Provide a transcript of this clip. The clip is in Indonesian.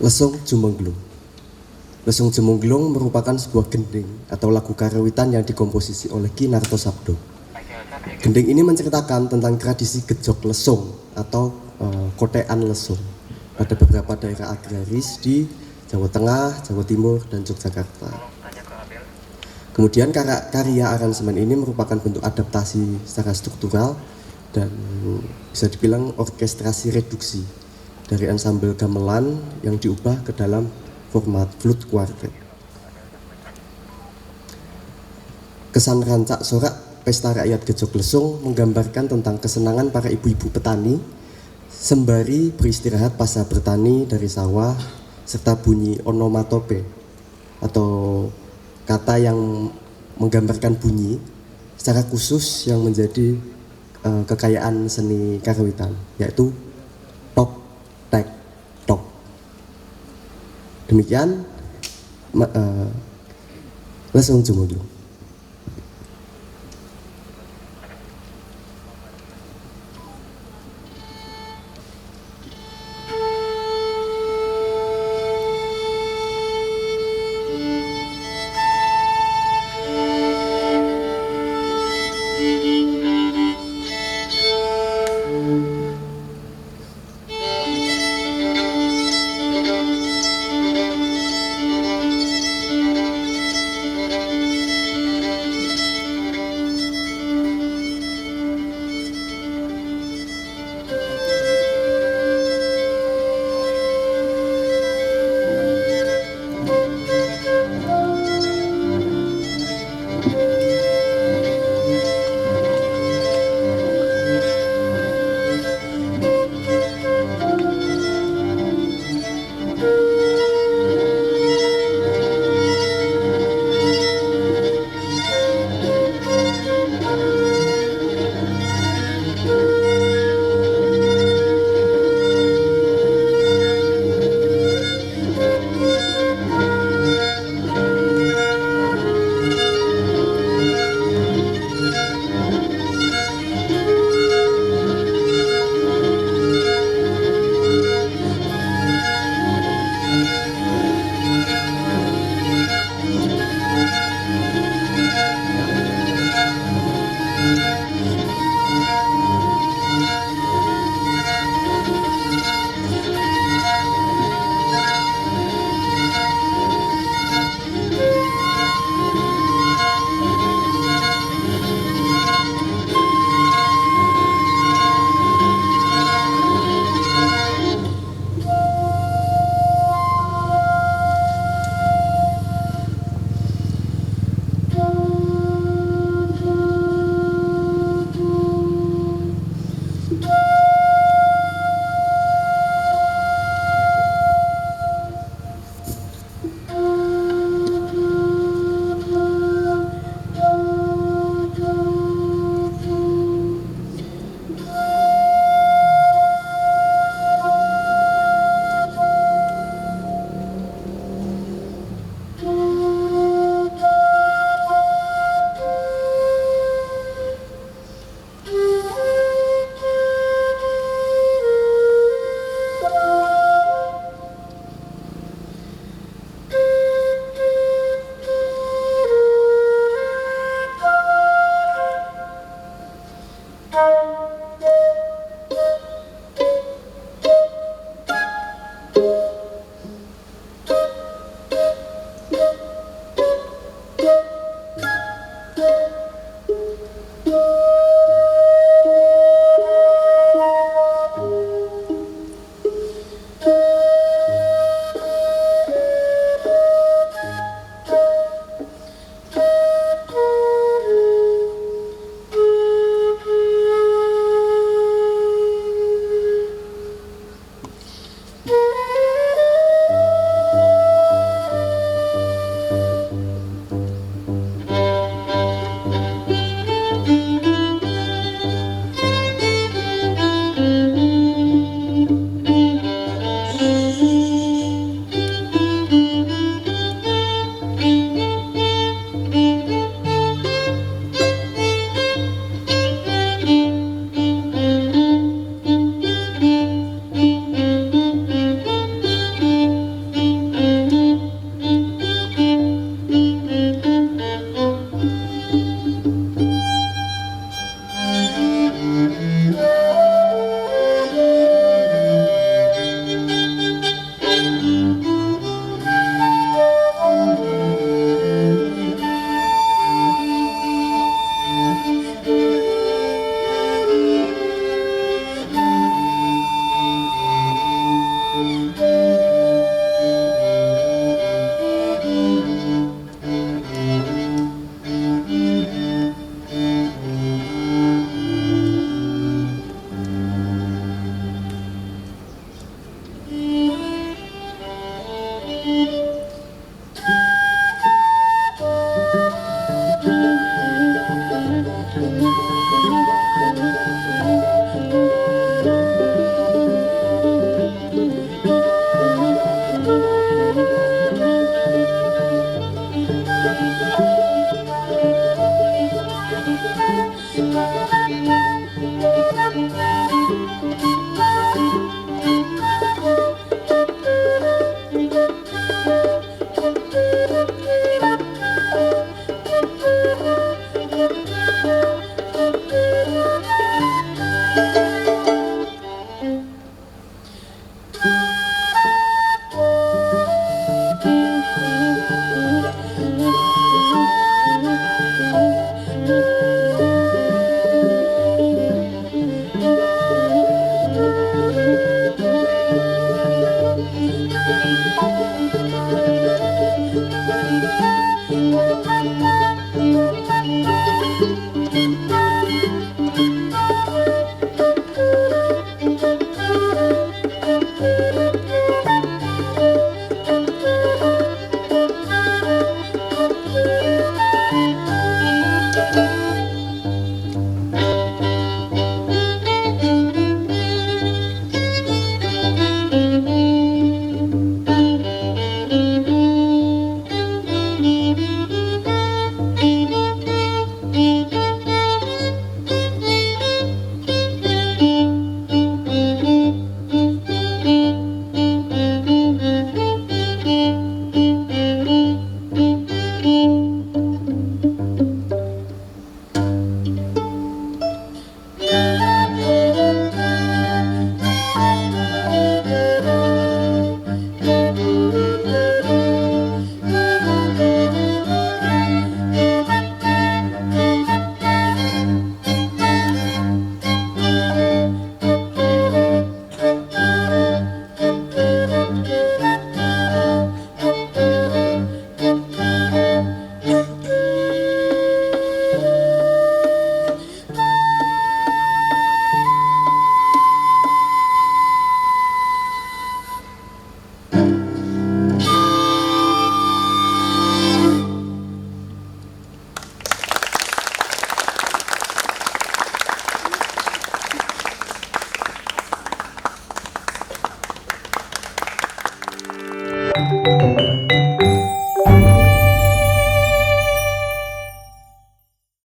Lesung Jumengglung. Lesung Jumengglung merupakan sebuah gending atau lagu karawitan yang dikomposisi oleh Ki Nartosabdo. Gending ini menceritakan tentang tradisi gejok lesung atau kotean lesung pada beberapa daerah agraris di Jawa Tengah, Jawa Timur, dan Yogyakarta. Kemudian karya aransemen ini merupakan bentuk adaptasi secara struktural dan bisa dibilang orkestrasi reduksi dari ensemble gamelan yang diubah ke dalam format flute quartet. Kesan rancak sorak pesta rakyat Gejok Lesung menggambarkan tentang kesenangan para ibu-ibu petani sembari beristirahat pasca bertani dari sawah, serta bunyi onomatope atau kata yang menggambarkan bunyi secara khusus yang menjadi kekayaan seni karawitan, yaitu tok, tek, tok. Demikian Lesung Jumengglung.